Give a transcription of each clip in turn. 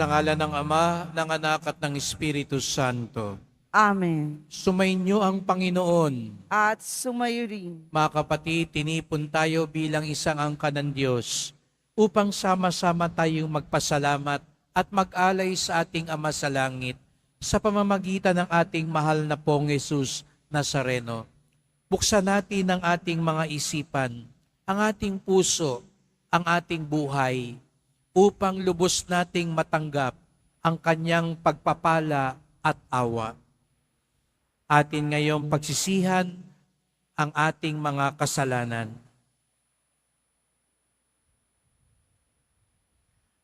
Sa ngalan ng Ama, ng Anak at ng Espiritu Santo. Amen. Sumainyo ang Panginoon. At sumayo rin. Mga kapatid, tinipon tayo bilang isang angkan ng Diyos upang sama-sama tayong magpasalamat at mag-alay sa ating Ama sa Langit sa pamamagitan ng ating mahal na Pong Jesus Nazareno. Buksan natin ang ating mga isipan, ang ating puso, ang ating buhay, upang lubos nating matanggap ang kanyang pagpapala at awa. Atin ngayong pagsisihan ang ating mga kasalanan.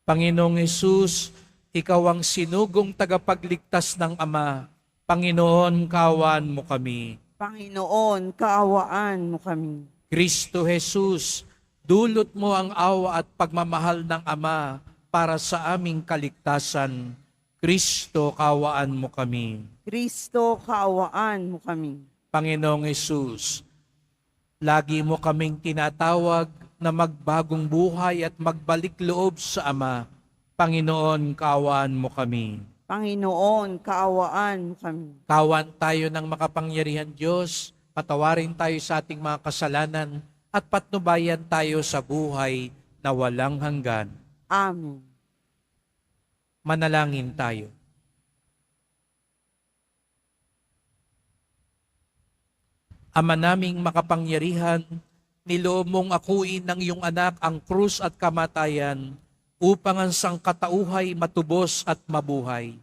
Panginoong Hesus, Ikaw ang sinugong tagapagligtas ng Ama. Panginoon, kaawaan mo kami. Panginoon, kaawaan mo kami. Kristo Jesus, dulot mo ang awa at pagmamahal ng Ama para sa aming kaligtasan. Kristo, kaawaan mo kami. Kristo, kaawaan mo kami. Panginoong Hesus, lagi mo kaming tinatawag na magbagong buhay at magbalik loob sa Ama. Panginoon, kaawaan mo kami. Panginoon, kaawaan mo kami. Kawan tayo ng makapangyarihan Diyos, patawarin tayo sa ating mga kasalanan at patnubayan tayo sa buhay na walang hanggan. Amen. Manalangin tayo. Ama naming makapangyarihan, niloob mong akuin ng iyong anak ang krus at kamatayan upang ang sangkatauhay matubos at mabuhay.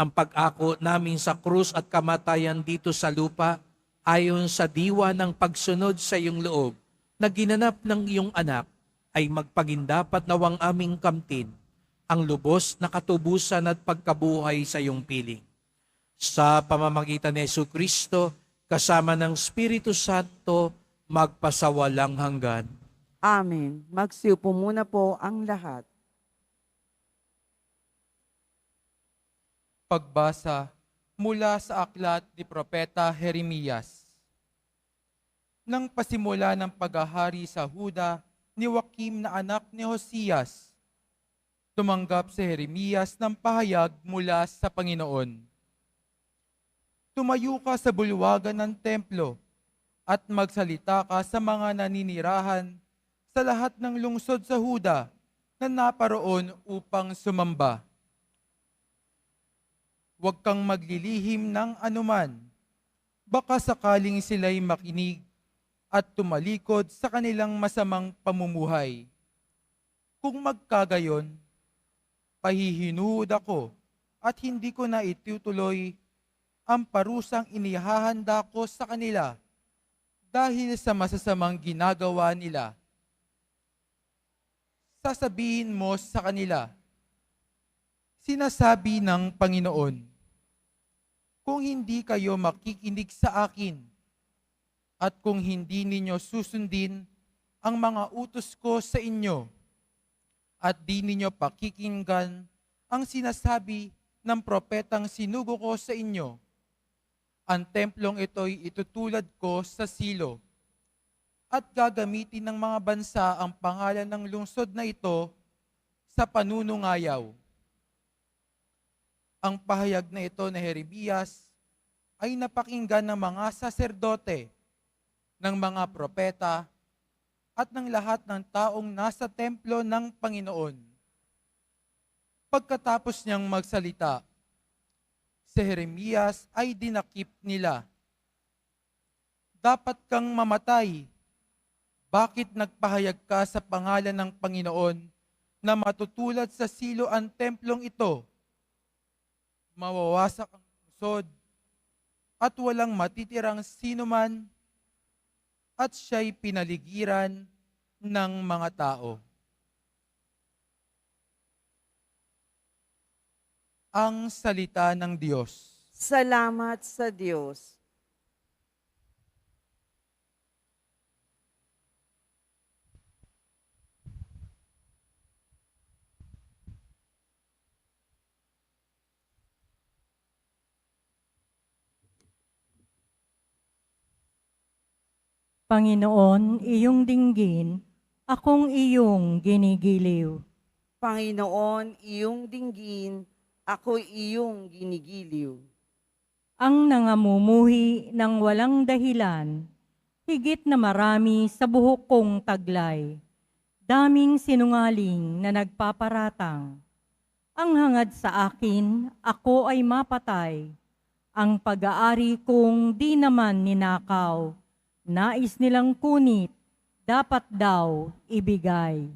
Ang pag-ako namin sa krus at kamatayan dito sa lupa ayon sa diwa ng pagsunod sa iyong loob na ginanap ng iyong anak ay magpagindapat nawang aming kamtin ang lubos na katubusan at pagkabuhay sa iyong piling. Sa pamamagitan ni Jesucristo, kasama ng Espiritu Santo, magpasawalang hanggan. Amen. Magsiupo muna po ang lahat. Pagbasa mula sa aklat ni Propeta Jeremias. Nang pasimula ng paghahari sa Huda ni Joaquim na anak ni Josias, tumanggap si Jeremias ng pahayag mula sa Panginoon. Tumayo ka sa bulwagan ng templo at magsalita ka sa mga naninirahan sa lahat ng lungsod sa Huda na naparoon upang sumamba. Huwag kang maglilihim ng anuman, baka sakaling sila'y makinig at tumalikod sa kanilang masamang pamumuhay. Kung magkagayon, pahihinuod ako at hindi ko na itutuloy ang parusang inihahanda ko sa kanila dahil sa masasamang ginagawa nila. Sasabihin mo sa kanila, sinasabi ng Panginoon, kung hindi kayo makikinig sa akin at kung hindi ninyo susundin ang mga utos ko sa inyo at di ninyo pakikinggan ang sinasabi ng propetang sinugo ko sa inyo, ang templong ito'y itutulad ko sa silo at gagamitin ng mga bansa ang pangalan ng lungsod na ito sa panunungayaw. Ang pahayag na ito na Jeremias ay napakinggan ng mga saserdote, ng mga propeta, at ng lahat ng taong nasa templo ng Panginoon. Pagkatapos niyang magsalita, si Jeremias ay dinakip nila. Dapat kang mamatay. Bakit nagpahayag ka sa pangalan ng Panginoon na matutulad sa silo ang templong ito? Mawawasak ang lungsod at walang matitirang sinuman at siya'y pinaligiran ng mga tao. Ang salita ng Diyos. Salamat sa Diyos. Panginoon, iyong dinggin, akong iyong ginigiliw. Panginoon, iyong dinggin, ako'y iyong ginigiliw. Ang nangamumuhi ng walang dahilan, higit na marami sa buhok kong taglay. Daming sinungaling na nagpaparatang. Ang hangad sa akin, ako ay mapatay. Ang pag-aari kong di naman ninakaw. Nais nilang kunit, dapat daw ibigay.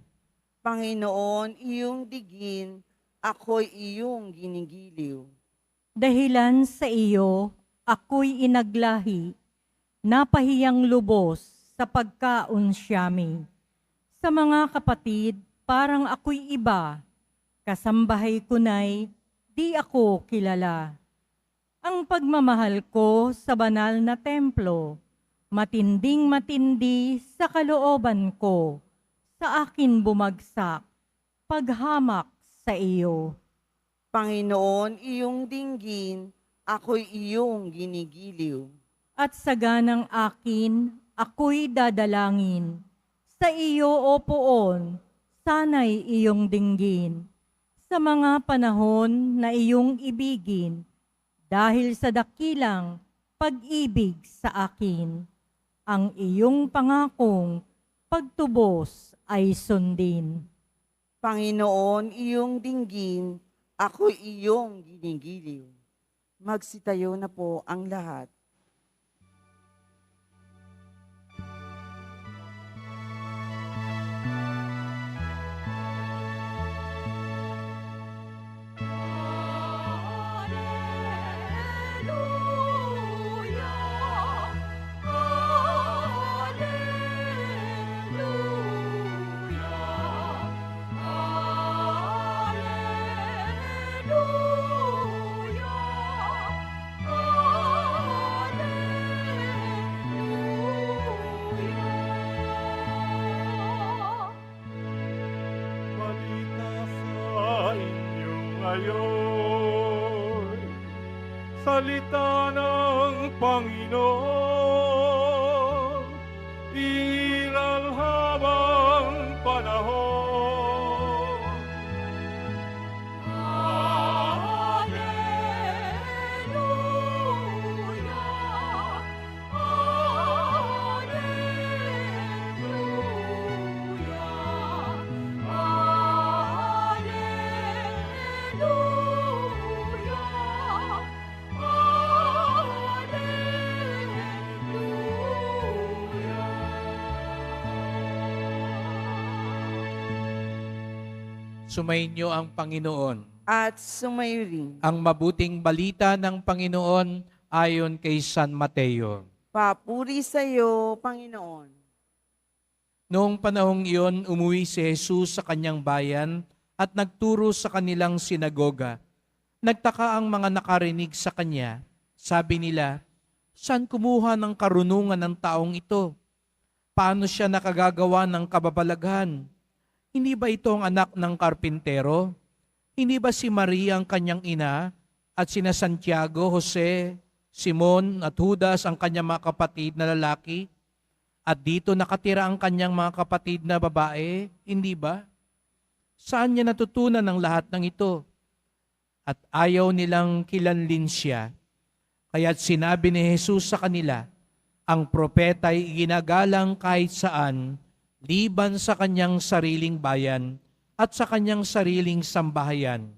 Panginoon, iyong digin, ako'y iyong ginigiliw. Dahilan sa iyo, ako'y inaglahi, napahiyang lubos sa pagkaunsyami. Sa mga kapatid, parang ako'y iba, kasambahay ko na'y di ako kilala. Ang pagmamahal ko sa banal na templo, matinding matindi sa kalooban ko, sa akin bumagsak, paghamak sa iyo. Panginoon, iyong dinggin, ako'y iyong ginigiliw. At sa ganang akin, ako'y dadalangin. Sa iyo, O Poon, sana'y iyong dinggin. Sa mga panahon na iyong ibigin, dahil sa dakilang pag-ibig sa akin, ang iyong pangakong pagtubos ay sundin. Panginoon, iyong dinggin, ako'y iyong ginigiliw. Magsitayo na po ang lahat. Balita sa inyo ngayon, salita ng Panginoon, iral habang panahon. Sumainyo ang Panginoon. At sumayo rin. Ang mabuting balita ng Panginoon ayon kay San Mateo. Papuri sa iyo, Panginoon. Noong panahong iyon, umuwi si Jesus sa kanyang bayan at nagturo sa kanilang sinagoga. Nagtaka ang mga nakarinig sa kanya. Sabi nila, saan kumuha ng karunungan ng taong ito? Paano siya nakagagawa ng kababalaghan? Hindi ba ito ang anak ng karpintero? Hindi ba si Maria ang kanyang ina at sina Santiago, Jose, Simon at Judas ang kanyang mga kapatid na lalaki? At dito nakatira ang kanyang mga kapatid na babae, hindi ba? Saan niya natutunan ang lahat ng ito? At ayaw nilang kilanlin siya. Kaya't sinabi ni Jesus sa kanila, ang propeta ay ginagalang kahit saan, liban sa kanyang sariling bayan at sa kanyang sariling sambahayan.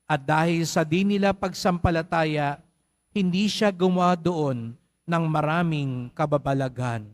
At dahil sa di nila pagsampalataya, hindi siya gumawa doon ng maraming kababalaghan.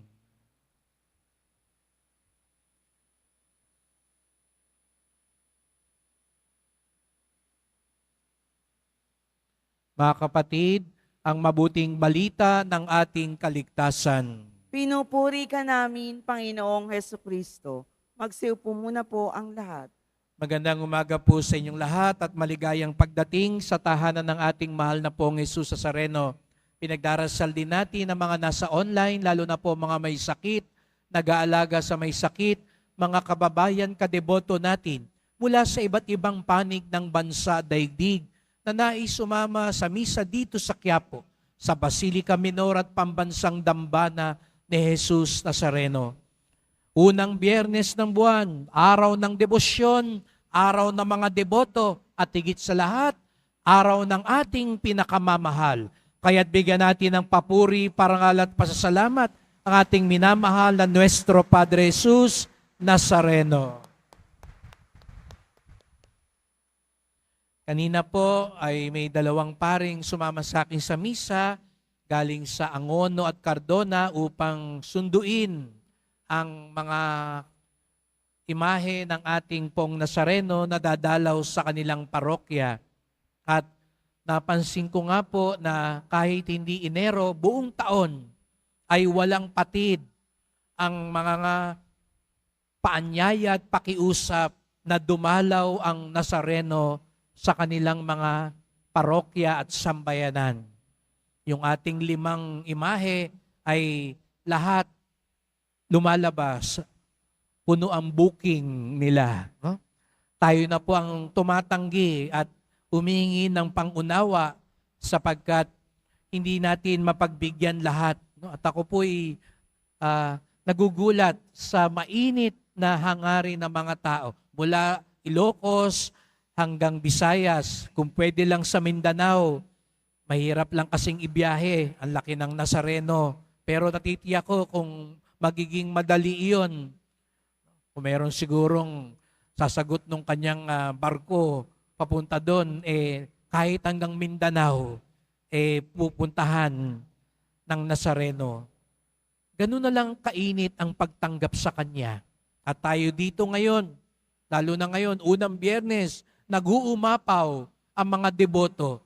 Mga kapatid, ang mabuting balita ng ating kaligtasan. Pinupuri ka namin, Panginoong Heso Kristo. Magsiupo muna po ang lahat. Magandang umaga po sa inyong lahat at maligayang pagdating sa tahanan ng ating mahal na pong Jesus Nazareno. Pinagdarasal din natin ang mga nasa online, lalo na po mga may sakit, nag-aalaga sa may sakit, mga kababayan kadeboto natin mula sa iba't ibang panig ng bansa daigdig na nais sumama sa misa dito sa Quiapo, sa Basilica Minor at Pambansang Dambana ni Jesus Nazareno. Unang Biyernes ng buwan, araw ng debosyon, araw ng mga deboto, at higit sa lahat, araw ng ating pinakamamahal. Kaya't bigyan natin ng papuri, parangal at pasasalamat ang ating minamahal na Nuestro Padre Jesus Nazareno. Kanina po ay may dalawang paring sumama sa akin sa misa galing sa Angono at Cardona upang sunduin ang mga imahe ng ating pong Nazareno na dadalaw sa kanilang parokya. At napansin ko nga po na kahit hindi Enero, buong taon ay walang patid ang mga paanyaya at pakiusap na dumalaw ang Nazareno sa kanilang mga parokya at sambayanan. Yung ating 5 imahe ay lahat lumalabas, puno ang booking nila. No? Tayo na po ang tumatanggi at humingi ng pangunawa sapagkat hindi natin mapagbigyan lahat. No? At ako po'y nagugulat sa mainit na hangarin ng mga tao. Mula Ilocos hanggang Visayas, kung pwede lang sa Mindanao, mahirap lang kasing ibiyahe, ang laki ng Nazareno. Pero natitiyak ko kung magiging madali iyon, kung meron sigurong sasagot nung kanyang barko papunta doon, kahit hanggang Mindanao, pupuntahan ng Nazareno. Ganun na lang kainit ang pagtanggap sa Kanya. At tayo dito ngayon, lalo na ngayon, unang Biyernes, nag-uumapaw ang mga deboto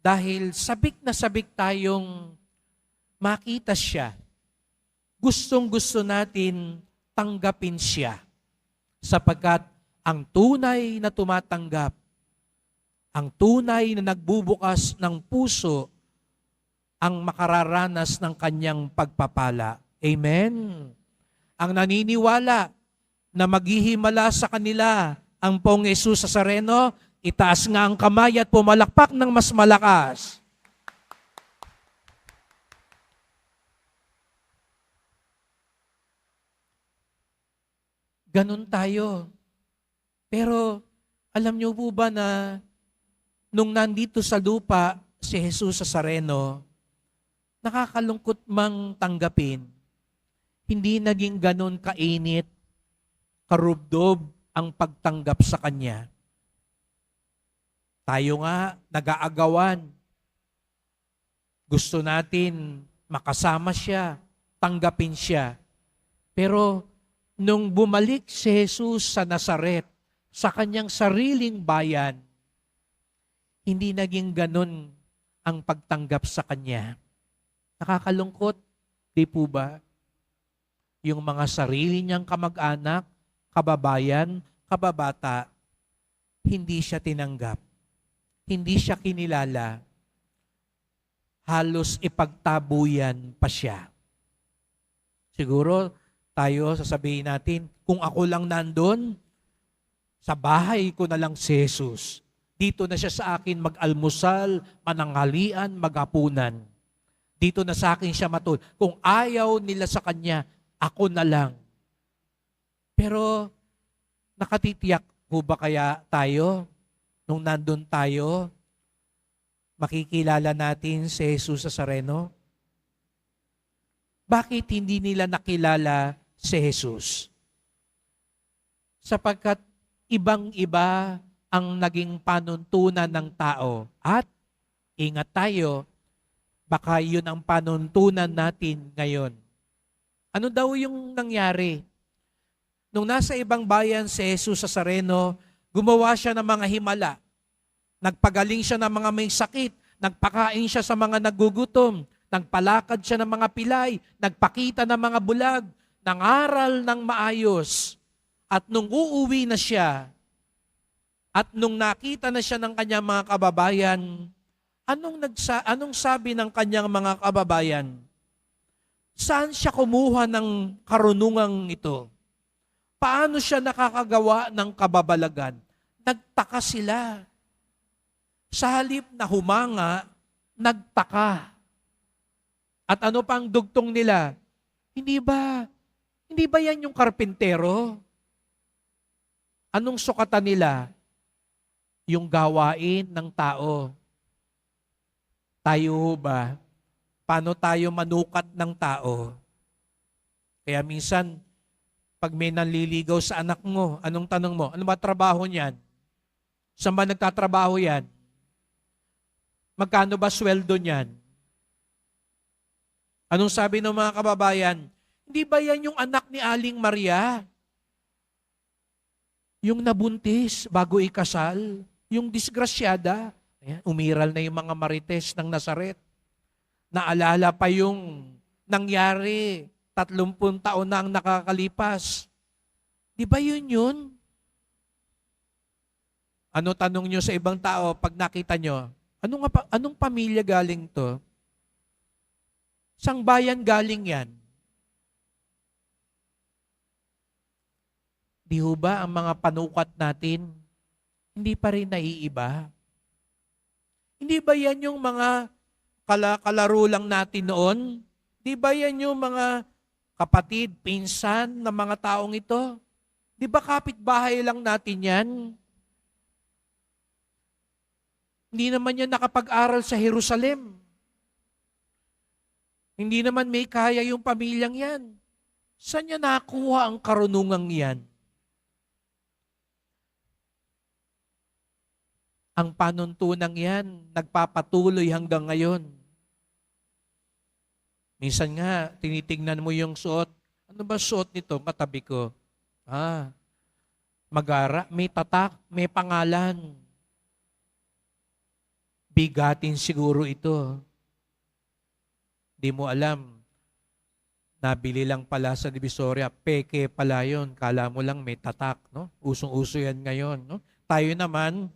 dahil sabik na sabik tayong makita siya. Gustong-gusto natin tanggapin siya sapagkat ang tunay na tumatanggap, ang tunay na nagbubukas ng puso, ang makararanas ng kanyang pagpapala. Amen. Ang naniniwala na maghihimala sa kanila ang pong Jesus Nazareno, itaas nga ang kamay at pumalakpak ng mas malakas. Ganun tayo. Pero alam niyo po ba na nung nandito sa lupa si Jesus Nazareno, nakakalungkot mang tanggapin, hindi naging ganun kainit, karubdob ang pagtanggap sa Kanya. Tayo nga, nag-aagawan. Gusto natin makasama siya, tanggapin siya. Pero nung bumalik si Jesus sa Nazaret, sa kanyang sariling bayan, hindi naging ganun ang pagtanggap sa Kanya. Nakakalungkot, di po ba? Yung mga sarili niyang kamag-anak, kababayan, kababata, hindi siya tinanggap. Hindi siya kinilala. Halos ipagtabuyan pa siya. Siguro tayo sasabihin natin, kung ako lang nandun, sa bahay ko na lang si Jesus. Dito na siya sa akin mag-almusal, mananghalian, maghapunan. Dito na sa akin siya matul. Kung ayaw nila sa Kanya, ako na lang. Pero nakatitiyak po ba kaya tayo, nung nandun tayo, makikilala natin si Jesus Nazareno? Bakit hindi nila nakilala si Jesus? Sapagkat ibang-iba ang naging panuntunan ng tao. At, ingat tayo, baka yun ang panuntunan natin ngayon. Ano daw yung nangyari? Nung nasa ibang bayan si Jesus Nazareno, gumawa siya ng mga himala. Nagpagaling siya ng mga may sakit. Nagpakain siya sa mga nagugutom. Nagpalakad siya ng mga pilay. Nagpakita ng mga bulag. Nangaral ng maayos. At nung uuwi na siya, at nung nakita na siya ng kanyang mga kababayan, anong sabi ng kanyang mga kababayan? Saan siya kumuha ng karunungang ito? Paano siya nakakagawa ng kababalagan? Nagtaka sila. Sa halip na humanga, nagtaka. At ano pang dugtong nila? Hindi ba yan yung karpintero? Anong sukatan nila? Yung gawain ng tao. Tayo ho ba? Paano tayo manukat ng tao? Kaya minsan, pag may nanliligaw sa anak mo, anong tanong mo? Ano ba trabaho niyan? Saan ba nagtatrabaho yan? Magkano ba sweldo niyan? Anong sabi ng mga kababayan? Hindi ba yan yung anak ni Aling Maria? Yung nabuntis bago ikasal? Yung disgrasyada? Ayan, umiral na yung mga marites ng Nazaret. Naalala pa yung nangyari 30 taon na ang nakakalipas. Di ba yun? Ano tanong nyo sa ibang tao pag nakita nyo? Anong pamilya galing to? Sang bayan galing yan? Di ho ba ang mga panukat natin, hindi pa rin naiiba? Hindi ba yan yung mga kalaro lang natin noon? Di ba yan yung mga kapatid, pinsan ng mga taong ito? Di ba kapitbahay lang natin yan? Hindi naman yan nakapag-aral sa Jerusalem. Hindi naman may kaya yung pamilyang yan. Saan niya nakuha ang karunungang yan? Ang panuntunang yan, nagpapatuloy hanggang ngayon. Minsan nga, tinitingnan mo yung suot. Ano ba suot nito? Katabi ko. Magara, may tatak, may pangalan. Bigatin siguro ito. Di mo alam. Nabili lang pala sa Divisoria. Peke pala yun. Kala mo lang may tatak. No? Usong-uso yan ngayon. No? Tayo naman,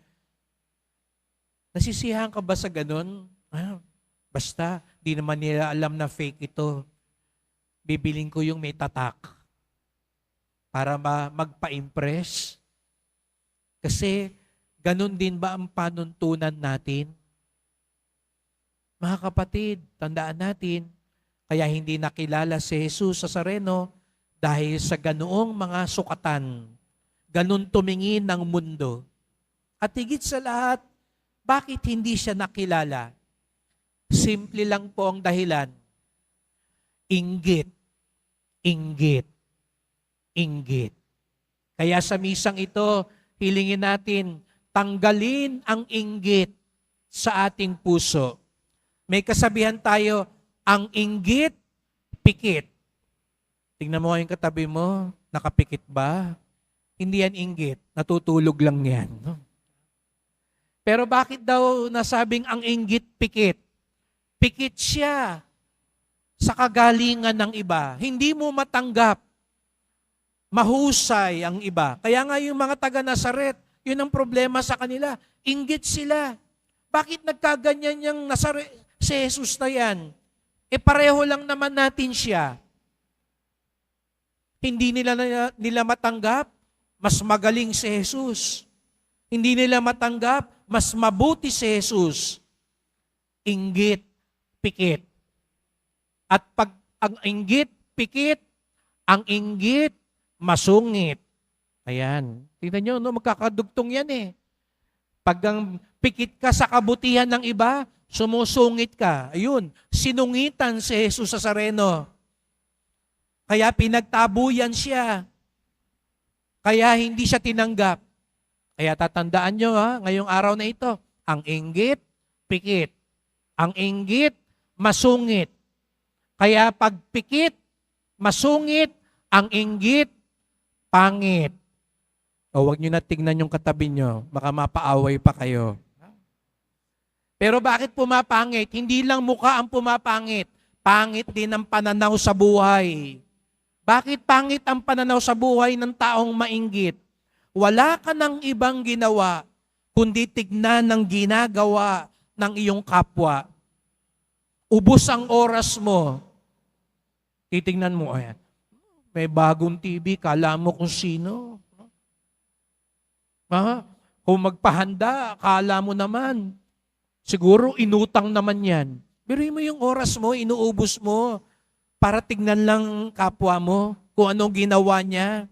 nasisiyahan ka ba sa ganun? Basta, di naman nila alam na fake ito. Bibiling ko yung may tatak para magpa-impress. Kasi, ganun din ba ang panuntunan natin? Mga kapatid, tandaan natin, kaya hindi nakilala si Jesus sa Nazareno dahil sa ganoong mga sukatan. Ganun tumingin ng mundo. At higit sa lahat, bakit hindi siya nakilala? Simple lang po ang dahilan. Inggit. Inggit. Inggit. Kaya sa misang ito, hilingin natin, tanggalin ang inggit sa ating puso. May kasabihan tayo, ang inggit, pikit. Tingnan mo yung katabi mo, nakapikit ba? Hindi yan inggit, natutulog lang yan. No? Pero bakit daw nasabing ang inggit, pikit? Pikit siya sa kagalingan ng iba. Hindi mo matanggap. Mahusay ang iba. Kaya nga yung mga taga-Nazaret, yun ang problema sa kanila. Inggit sila. Bakit nagkaganyan yung Nazaret? Si Jesus na yan. Pareho lang naman natin siya. Hindi nila matanggap, mas magaling si Jesus. Hindi nila matanggap, mas mabuti si Jesus. Inggit, pikit. At pag ang inggit, pikit, ang inggit, masungit. Ayan. Tingnan nyo, no? Magkakadugtong yan eh. Pag ang pikit ka sa kabutihan ng iba, sumusungit ka. Ayun, sinungitan si Jesus sa Nazareno. Kaya pinagtabuyan siya. Kaya hindi siya tinanggap. Kaya tatandaan nyo ngayong araw na ito, ang inggit, pikit. Ang inggit, masungit. Kaya pag pikit, masungit, ang inggit, pangit. O wag nyo na tignan yung katabi nyo, baka mapaaway pa kayo. Pero bakit pumapangit? Hindi lang mukha ang pumapangit. Pangit din ang pananaw sa buhay. Bakit pangit ang pananaw sa buhay ng taong mainggit? Wala ka ng ibang ginawa, kundi tignan ng ginagawa ng iyong kapwa. Ubus ang oras mo. Titignan mo, may bagong TV, kala mo kung sino. Kung magpahanda, kala mo naman. Siguro inutang naman yan. Biruin mo yung oras mo, inuubos mo para tignan lang kapwa mo kung anong ginawa niya.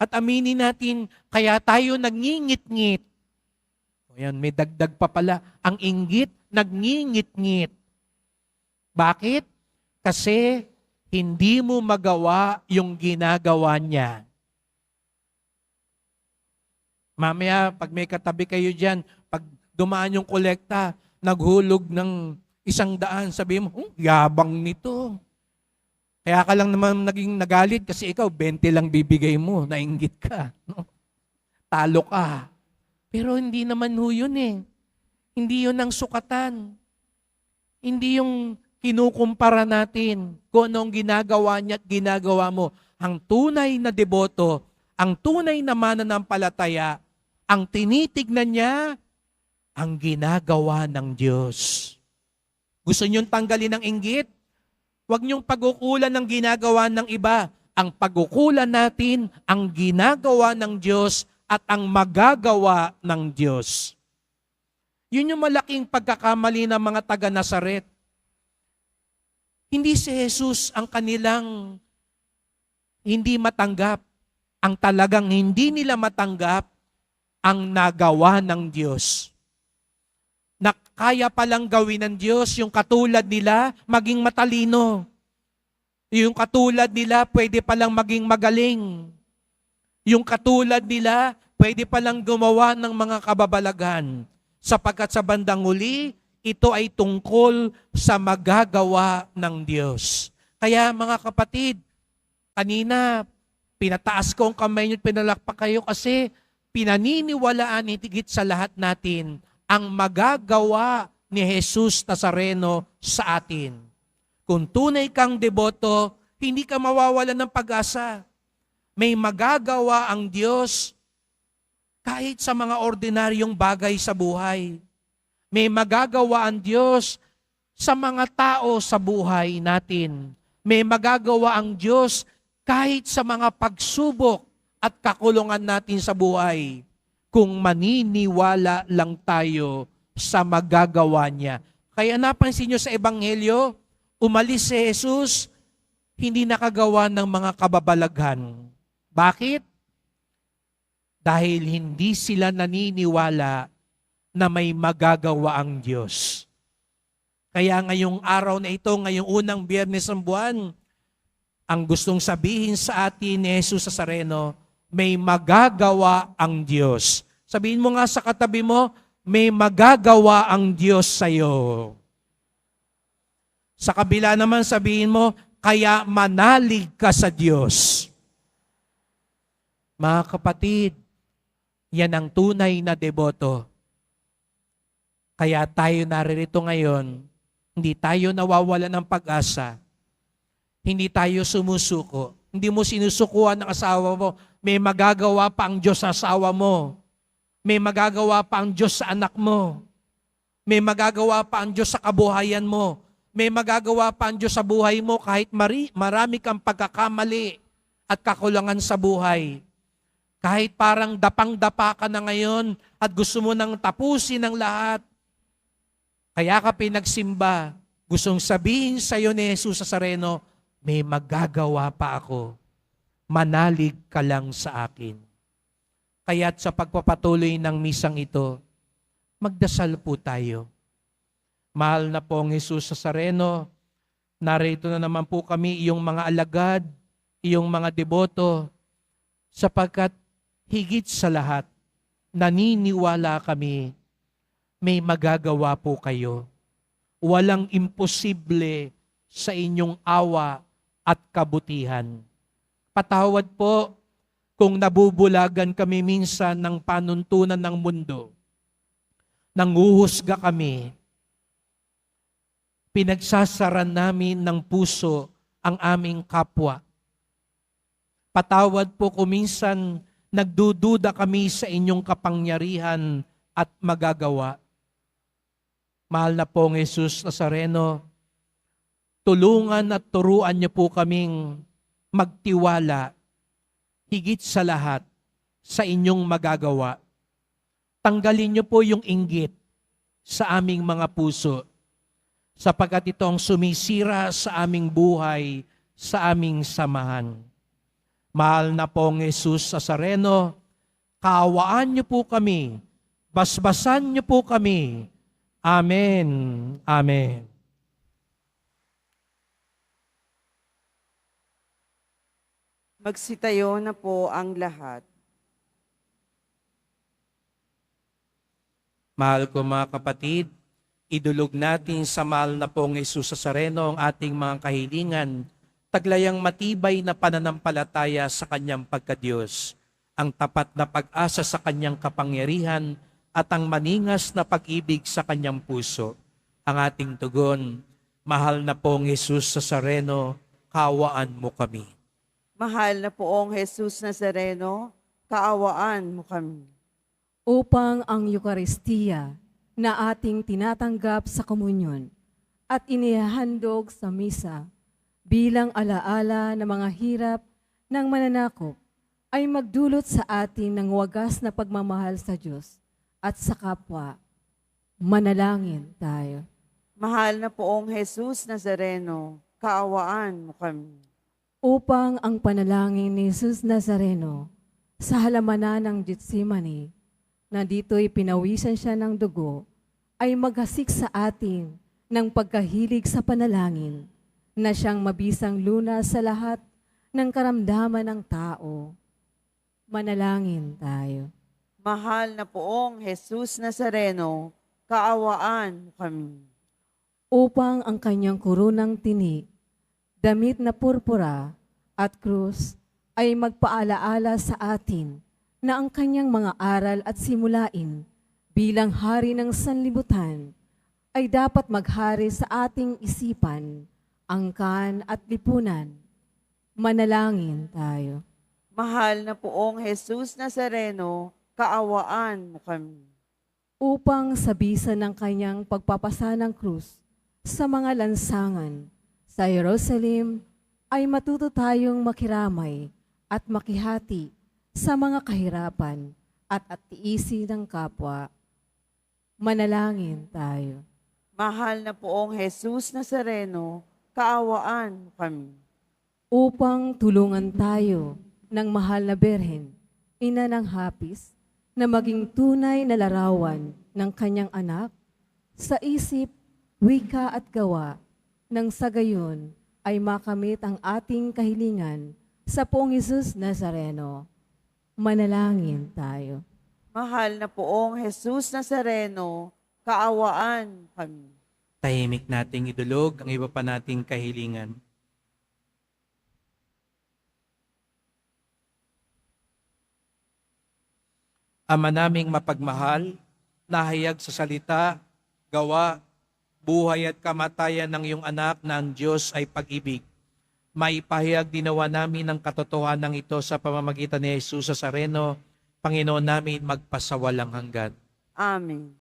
At aminin natin, kaya tayo nangingit-ngit. Ayan, may dagdag pa pala. Ang inggit, nagngingit-ngit. Bakit? Kasi hindi mo magawa yung ginagawa niya. Mamaya, pag may katabi kayo dyan, pag dumaan yung kolekta, naghulog ng 100, sabi mo, yabang nito. Kaya ka lang naman naging nagalit kasi ikaw, 20 lang bibigay mo, nainggit ka. No? Talo ka. Pero hindi naman ho yun eh. Hindi yun ang sukatan. Hindi yung kinukumpara natin kung anong ginagawa niya at ginagawa mo. Ang tunay na deboto, ang tunay na mananampalataya, ang tinitignan niya, ang ginagawa ng Diyos. Gusto niyong tanggalin ang inggit? Huwag niyong pagkukulan ng ginagawa ng iba. Ang pagkukulan natin, ang ginagawa ng Diyos at ang magagawa ng Diyos. Yun yung malaking pagkakamali ng mga taga-Nazaret. Hindi si Jesus ang kanilang hindi matanggap. Ang talagang hindi nila matanggap ang nagawa ng Diyos. Na kaya palang gawin ng Diyos yung katulad nila maging matalino. Yung katulad nila pwede palang maging magaling. Yung katulad nila pwede palang gumawa ng mga kababalaghan. Sapagkat sa bandang huli, ito ay tungkol sa magagawa ng Diyos. Kaya mga kapatid, kanina pinataas ko ang kamay niyo at pinalakpak kayo kasi pinaniniwalaan higit sa lahat natin ang magagawa ni Jesus Nazareno sa atin. Kung tunay kang deboto, hindi ka mawawalan ng pag-asa. May magagawa ang Diyos kahit sa mga ordinaryong bagay sa buhay. May magagawa ang Diyos sa mga tao sa buhay natin. May magagawa ang Diyos kahit sa mga pagsubok at kakulungan natin sa buhay kung maniniwala lang tayo sa magagawa niya. Kaya napansin nyo sa Ebanghelyo, umalis si Jesus, hindi nakagawa ng mga kababalaghan. Bakit? Dahil hindi sila naniniwala na may magagawa ang Diyos. Kaya ngayong araw na ito, ngayong unang Biyernes ng buwan, ang gustong sabihin sa atin ni Jesus Nazareno, may magagawa ang Diyos. Sabihin mo nga sa katabi mo, may magagawa ang Diyos sa'yo. Sa kabila naman sabihin mo, kaya manalig ka sa Diyos. Mga kapatid, yan ang tunay na deboto. Kaya tayo naririto ngayon, hindi tayo nawawala ng pag-asa. Hindi tayo sumusuko. Hindi mo sinusukuan ng asawa mo. May magagawa pa ang Diyos sa asawa mo. May magagawa pa ang Diyos sa anak mo. May magagawa pa ang Diyos sa kabuhayan mo. May magagawa pa ang Diyos sa buhay mo kahit marami kang pagkakamali at kakulangan sa buhay. Kahit parang dapang-dapa ka na ngayon at gusto mo nang tapusin ang lahat. Kaya ka pinagsimba. Gustong sabihin sa iyo ni Jesus Nazareno, may magagawa pa ako. Manalig ka lang sa akin. Kaya't sa pagpapatuloy ng misang ito, magdasal po tayo. Mahal na pong Jesus Nazareno, narito na naman po kami, iyong mga alagad, iyong mga deboto, sapagkat higit sa lahat, naniniwala kami, may magagawa po kayo. Walang imposible sa inyong awa at kabutihan. Patawad po kung nabubulagan kami minsan ng panuntunan ng mundo. Nanguhusga kami. Pinagsasaran namin ng puso ang aming kapwa. Patawad po kung minsan nagdududa kami sa inyong kapangyarihan at magagawa. Mahal na pong Jesus Nazareno, tulungan at turuan niyo po kaming magtiwala higit sa lahat sa inyong magagawa. Tanggalin niyo po yung inggit sa aming mga puso sapagkat ito ang sumisira sa aming buhay, sa aming samahan. Mahal na pong Jesus Nazareno, kaawaan niyo po kami, basbasan niyo po kami. Amen. Amen. Magsitayo na po ang lahat. Mahal ko mga kapatid, idulog natin sa mahal na pong Jesus Nazareno ang ating mga kahilingan, taglayang matibay na pananampalataya sa kanyang pagkadiyos, ang tapat na pag-asa sa kanyang kapangyarihan at ang maningas na pag-ibig sa kanyang puso. Ang ating tugon, mahal na pong Jesus Nazareno, kaawaan mo kami. Mahal na poong Jesus Nazareno, kaawaan mo kami. Upang ang Eukaristiya na ating tinatanggap sa komunyon at inihahandog sa misa bilang alaala ng mga hirap ng mananakop ay magdulot sa atin ng wagas na pagmamahal sa Diyos at sa kapwa. Manalangin tayo. Mahal na poong Jesus Nazareno, kaawaan mo kami. Upang ang panalangin ni Jesus Nazareno sa halamanan ng Getsemani, na dito'y pinawisan siya ng dugo, ay maghasik sa atin ng pagkahilig sa panalangin na siyang mabisang lunas sa lahat ng karamdaman ng tao. Manalangin tayo. Mahal na poong Jesus Nazareno, kaawaan mo kami. Upang ang kanyang kurunang tinik, damit na purpura at krus ay magpaalaala sa atin na ang kanyang mga aral at simulain bilang hari ng sanlibutan ay dapat maghari sa ating isipan, angkan at lipunan. Manalangin tayo. Mahal na poong Jesus Nazareno, kaawaan mo kami. Upang sa bisa ng kanyang pagpapasa ng krus sa mga lansangan sa Jerusalem ay matuto tayong makiramay at makihati sa mga kahirapan at tiisi ng kapwa. Manalangin tayo. Mahal na poong Jesus Nazareno, kaawaan mo kami. Upang tulungan tayo ng mahal na Berhen, ina ng hapis, na maging tunay na larawan ng kanyang anak sa isip, wika at gawa, nang sa gayon ay makamit ang ating kahilingan sa poong Jesus Nazareno. Manalangin tayo. Mahal na poong Jesus Nazareno, kaawaan kami. Tahimik nating idulog ang iba pa nating kahilingan. Ama naming mapagmahal, nahayag sa salita, gawa, buhay at kamatayan ng iyong anak na ang Diyos ay pag-ibig. Maipahayag dinawa namin ang katotohanan ito sa pamamagitan ni Jesus Nazareno, Panginoon namin magpasawalang hanggan. Amen.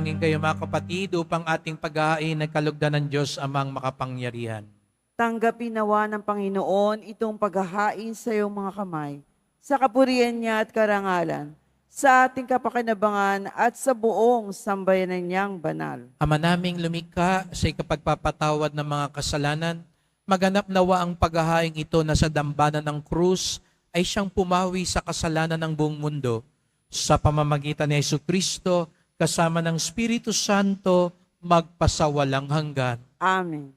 Manalangin kayo mga kapatid upang ating paghahain ng kalugdan ng Diyos amang makapangyarihan. Tanggapin nawa ng Panginoon itong paghahain sa iyong mga kamay, sa kapurihan niya at karangalan, sa ating kapakinabangan at sa buong sambayanan niyang banal. Ama naming lumikha sa ikapagpapatawad ng mga kasalanan, maganap nawa ang paghahain ito na sa dambana ng krus ay siyang pumawi sa kasalanan ng buong mundo. Sa pamamagitan ni Jesucristo, kasama ng Espiritu Santo, magpasawalang hanggan. Amen.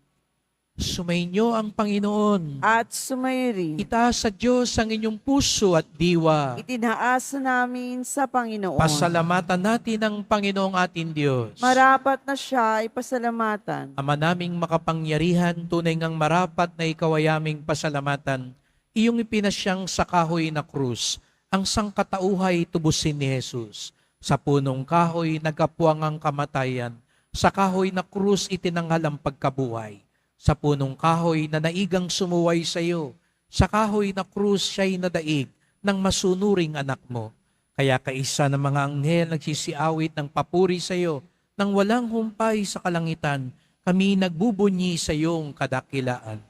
Sumainyo ang Panginoon. At sumayo rin, Itaas sa Diyos ang inyong puso at diwa. itinaasa namin sa Panginoon. Pasalamatan natin ang Panginoong ating Diyos. Marapat na siya ay pasalamatan. Ama naming makapangyarihan, tunay ngang marapat na ikaw ay aming pasalamatan. Iyong ipinasyang sa kahoy na krus, ang sangkatauhay tubusin ni Jesus. Sa punong kahoy nagkapuwang ang kamatayan, sa kahoy na krus itinanghal ang pagkabuhay. Sa punong kahoy na naigang sumuway sa iyo, sa kahoy na krus siya'y nadaig ng masunuring anak mo. Kaya kaisa ng mga anghel nagsisiawit ng papuri sa iyo, nang walang humpay sa kalangitan, kami nagbubunyi sa iyong kadakilaan.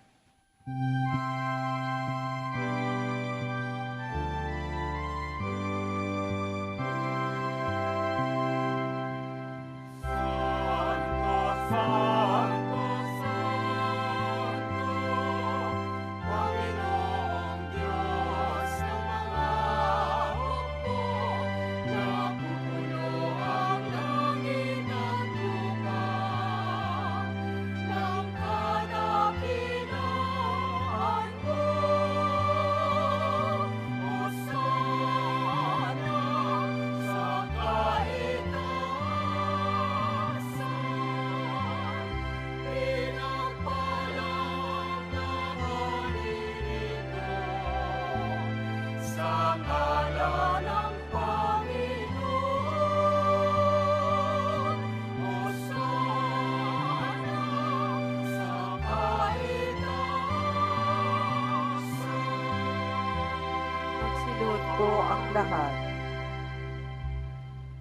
Magsiluhod po ang lahat.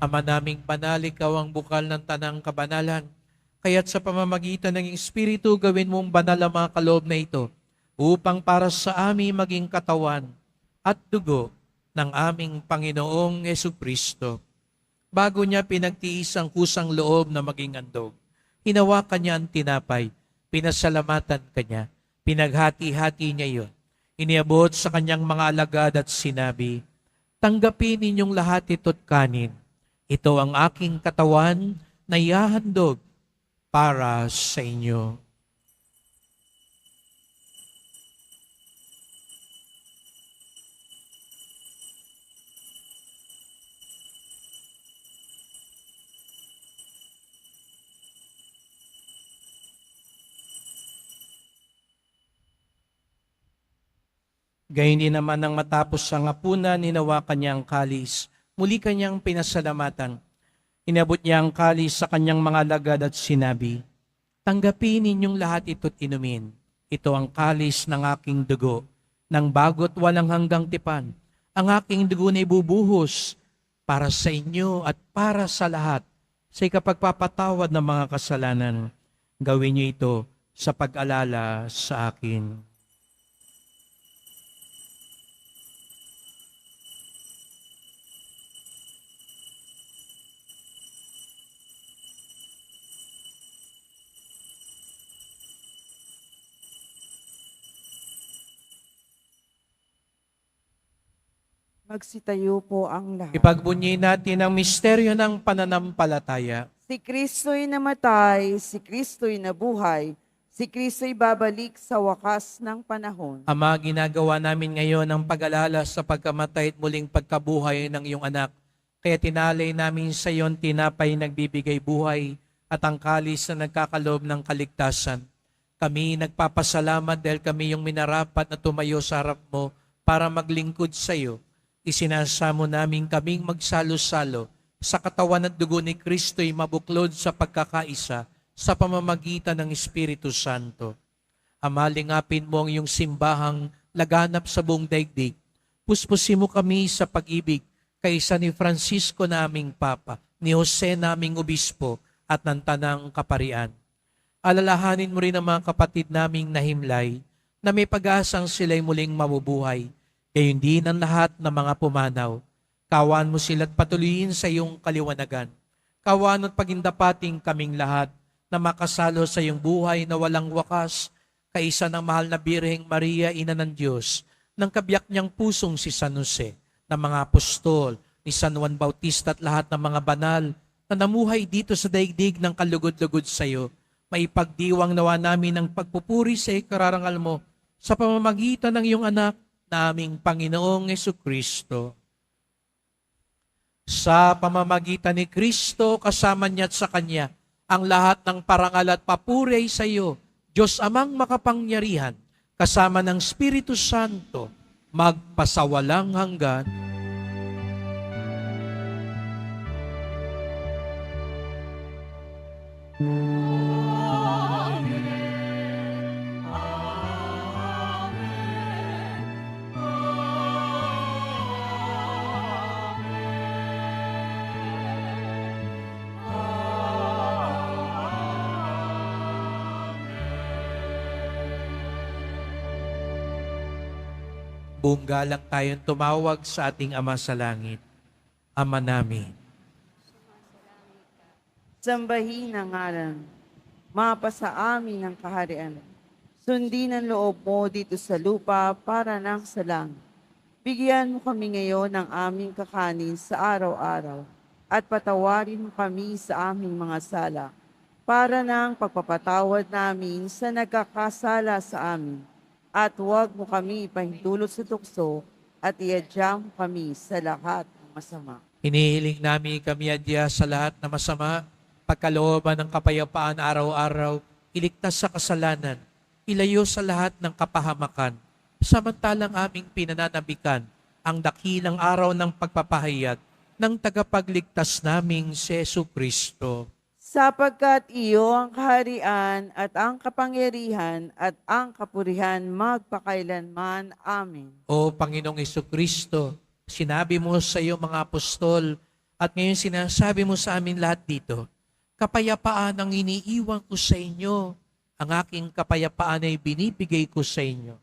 Ama naming banal, ikaw ang bukal ng tanang kabanalan. Kaya't sa pamamagitan ng Espiritu, gawin mong banal ang mga kaloob na ito, upang para sa amin maging katawan at dugo ng aming Panginoong Jesucristo. Bago niya pinagtiis ang kusang loob na maging handog, hinawakan niya ang tinapay, pinasalamatan kanya, pinaghati-hati niya iyon. Iniabot sa kanyang mga alagad at sinabi, "Tanggapin ninyong lahat ito't kanin. Ito ang aking katawan na ihahandog para sa inyo." Gayun din naman nang matapos ang hapunan, hinawakan niya ang kalis. Muli kanyang pinasalamatan. Inabot niya ang kalis sa kanyang mga alagad at sinabi, "Tanggapin ninyong lahat ito't inumin. Ito ang kalis ng aking dugo, ng bago't walang hanggang tipan. Ang aking dugo na ibubuhos para sa inyo at para sa lahat sa ikapagpapatawad ng mga kasalanan. Gawin niyo ito sa pag-alala sa akin." Magsitayo po ang lahat. Ipagbunyi natin ang misteryo ng pananampalataya. Si Kristo'y namatay, si Kristo'y nabuhay, si Kristo'y babalik sa wakas ng panahon. Ama, ginagawa namin ngayon ang pag-alala sa pagkamatay at muling pagkabuhay ng iyong anak. Kaya tinalay namin sa iyon tinapay nagbibigay buhay at ang kalis na nagkakaloob ng kaligtasan. Kami nagpapasalamat dahil kami yung minarapat na tumayo sa harap mo para maglingkod sa iyo. Isinasamo namin kaming magsalo-salo sa katawan at dugo ni Kristo'y mabuklod sa pagkakaisa sa pamamagitan ng Espiritu Santo. Ama, lingapin mo ang iyong simbahang laganap sa buong daigdig. Puspusin mo kami sa pag-ibig kaysa ni Francisco na aming Papa, ni Jose naming obispo at ng tanang kaparian. Alalahanin mo rin ang mga kapatid naming nahimlay na may pag-asang sila'y muling mabubuhay. Gayon din ang lahat ng mga pumanaw. Kawan mo sila't patuloyin sa iyong kaliwanagan. Kawan at pagindapating kaming lahat na makasalo sa iyong buhay na walang wakas, kaisa ng mahal na Birheng Maria, Ina ng Diyos, ng kabiyak niyang pusong si San Jose, ng mga apostol, ni San Juan Bautista at lahat ng mga banal na namuhay dito sa daigdig ng kalugod-lugod sa iyo. Maipagdiwang nawa namin ang pagpupuri sa ikararangal mo sa pamamagitan ng iyong anak na aming Panginoong Jesucristo. Sa pamamagitan ni Kristo, kasama niya at sa Kanya, ang lahat ng parangal at papuri ay sa iyo, Diyos Amang makapangyarihan, kasama ng Espiritu Santo, magpasawalang hanggan. Buong galang tayong tumawag sa ating Ama sa Langit. Ama namin, Sambahin ang ngalan, mapasa amin ang kaharian. Sundin ang loob mo dito sa lupa para nang sa langit. Bigyan mo kami ngayon ng aming kakanin sa araw-araw at patawarin mo kami sa aming mga sala para nang pagpapatawad namin sa nagkakasala sa amin. At huwag mo kami ipahintulot sa tukso at iadya mo kami sa lahat ng masama. hinihiling namin kami adya sa lahat na masama, pagkalooban ng kapayapaan araw-araw, iligtas sa kasalanan, ilayo sa lahat ng kapahamakan, samantalang aming pinananabikan ang dakilang araw ng pagpapahayag ng tagapagligtas naming si Jesucristo. Sapagkat iyo ang kaharian at ang kapangyarihan at ang kapurihan magpakailanman. Amen. O Panginoong Jesucristo, sinabi mo sa iyong mga apostol at ngayon sinasabi mo sa amin lahat dito, kapayapaan ang iniiwan ko sa inyo, ang aking kapayapaan ay binibigay ko sa inyo.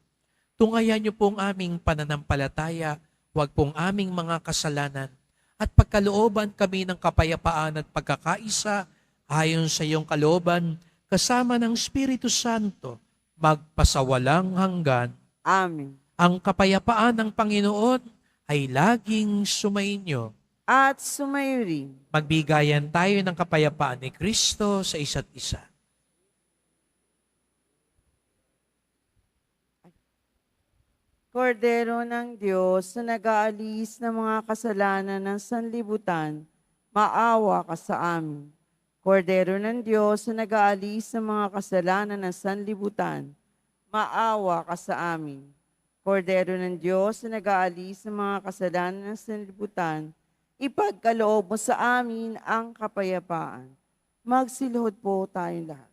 Tungayan niyo pong aming pananampalataya, huwag pong aming mga kasalanan, at pagkalooban kami ng kapayapaan at pagkakaisa, ayon sa iyong kalooban, kasama ng Espiritu Santo, magpasawalang hanggan. Amen. Ang kapayapaan ng Panginoon ay laging sumainyo. At sumayo rin. Magbigayan tayo ng kapayapaan ni Kristo sa isa't isa. Kordero ng Diyos na nag-aalis ng mga kasalanan ng sanlibutan, maawa ka sa amin. Kordero ng Diyos na nag-aalis ng mga kasalanan ng sanlibutan, maawa ka sa amin. Kordero ng Diyos na nag-aalis ng mga kasalanan ng sanlibutan, ipagkaloob mo sa amin ang kapayapaan. Magsiluhod po tayong lahat.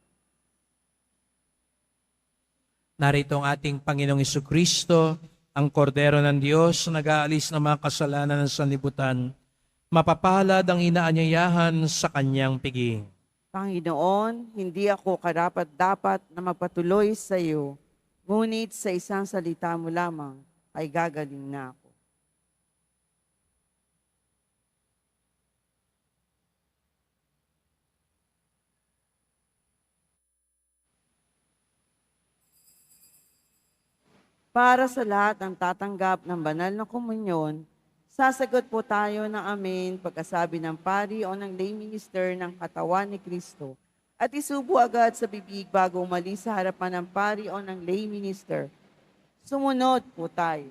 Narito ang ating Panginoong Jesucristo, ang Kordero ng Diyos na nag-aalis ng mga kasalanan ng sanlibutan. Mapapalad ang inaanyayahan sa kanyang piging. Panginoon, hindi ako karapat-dapat na magpatuloy sa iyo, ngunit sa isang salita mo lamang ay gagaling na ako. Para sa lahat ng tatanggap ng banal na komunyon, sasagot po tayo ng amen pagkasabi ng pari o ng lay minister ng katawan ni Kristo at isubo agad sa bibig bago umalis sa harapan ng pari o ng lay minister. Sumunod po tayo.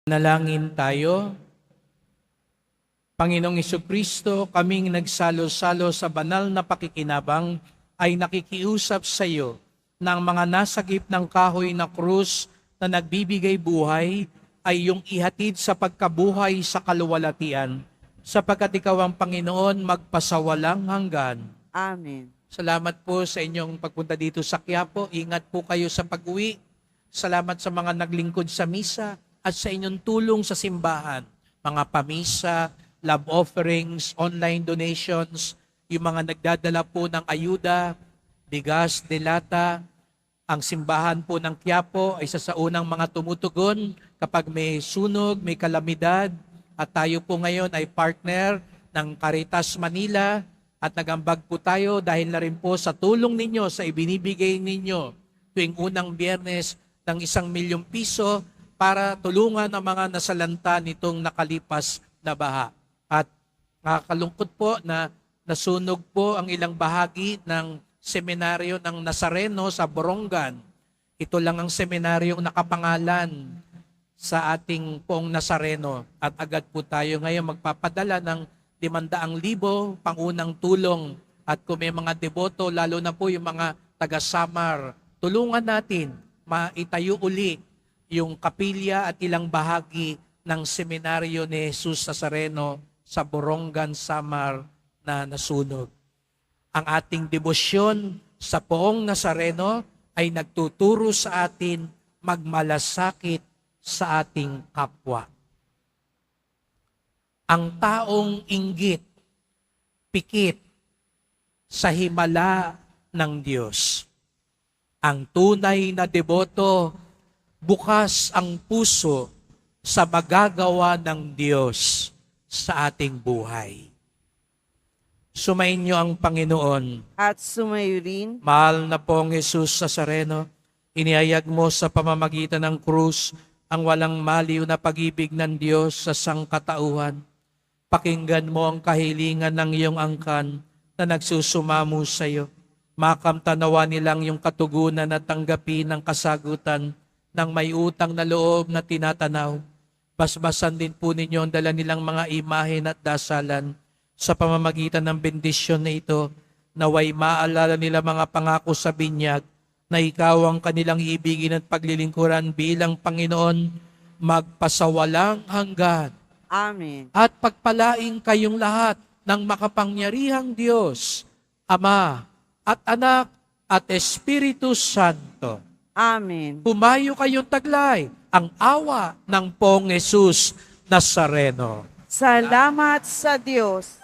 Nalangin tayo. Panginoong Kristo, kaming nagsalo-salo sa banal na pakikinabang ay nakikiusap sa iyo ng mga nasagip ng kahoy na krus na nagbibigay buhay ay iyong ihatid sa pagkabuhay sa kaluwalhatian, sapagkat ikaw ang Panginoon magpasawalang hanggan. Amen. Salamat po sa inyong pagpunta dito sa Quiapo. Ingat po kayo sa pag-uwi. Salamat sa mga naglingkod sa misa at sa inyong tulong sa simbahan. Mga pamisa, love offerings, online donations, yung mga nagdadala po ng ayuda, bigas, delata. Ang simbahan po ng Quiapo ay isa sa unang mga tumutugon kapag may sunog, may kalamidad. At tayo po ngayon ay partner ng Caritas Manila at nagambag po tayo dahil na rin po sa tulong ninyo, sa ibinibigay ninyo tuwing unang Biyernes ng 1 milyong piso para tulungan ang mga nasalanta nitong nakalipas na baha. At nakakalungkot po na nasunog po ang ilang bahagi ng seminaryo ng Nazareno sa Borongan. Ito lang ang seminaryong nakapangalan sa ating pong Nazareno. At agad po tayo ngayon magpapadala ng 500,000 pangunang tulong. At kung may mga deboto, lalo na po yung mga taga-Samar, tulungan natin maitayo uli yung kapilya at ilang bahagi ng seminaryo ni Jesus Nazareno sa Borongan, Samar na nasunog. Ang ating debosyon sa Poong Nazareno ay nagtuturo sa atin magmalasakit sa ating kapwa. Ang taong inggit, pikit sa himala ng Diyos. Ang tunay na deboto, bukas ang puso sa magagawa ng Diyos sa ating buhay. Sumainyo ang Panginoon. At sumayo rin Mahal na pong Jesus Nazareno, inihayag mo sa pamamagitan ng krus ang walang maliw na pag-ibig ng Diyos sa sangkatauhan. Pakinggan mo ang kahilingan ng iyong angkan na nagsusumamo sa iyo. Makamtanawa nilang yung katugunan at tanggapin ang kasagutan ng may utang na loob na tinatanaw. Basbasan din po ninyo ang dala nilang mga imahen at dasalan sa pamamagitan ng bendisyon na ito, naway maalala nila mga pangako sa binyag na ikaw ang kanilang ibigin at paglilingkuran bilang Panginoon magpasawalang hanggan. Amen. At pagpalaing kayong lahat ng makapangyarihang Diyos, Ama at Anak at Espiritu Santo. Amen. Pumayo kayong taglay ang awa ng Poong Jesus Nazareno. Salamat sa Diyos.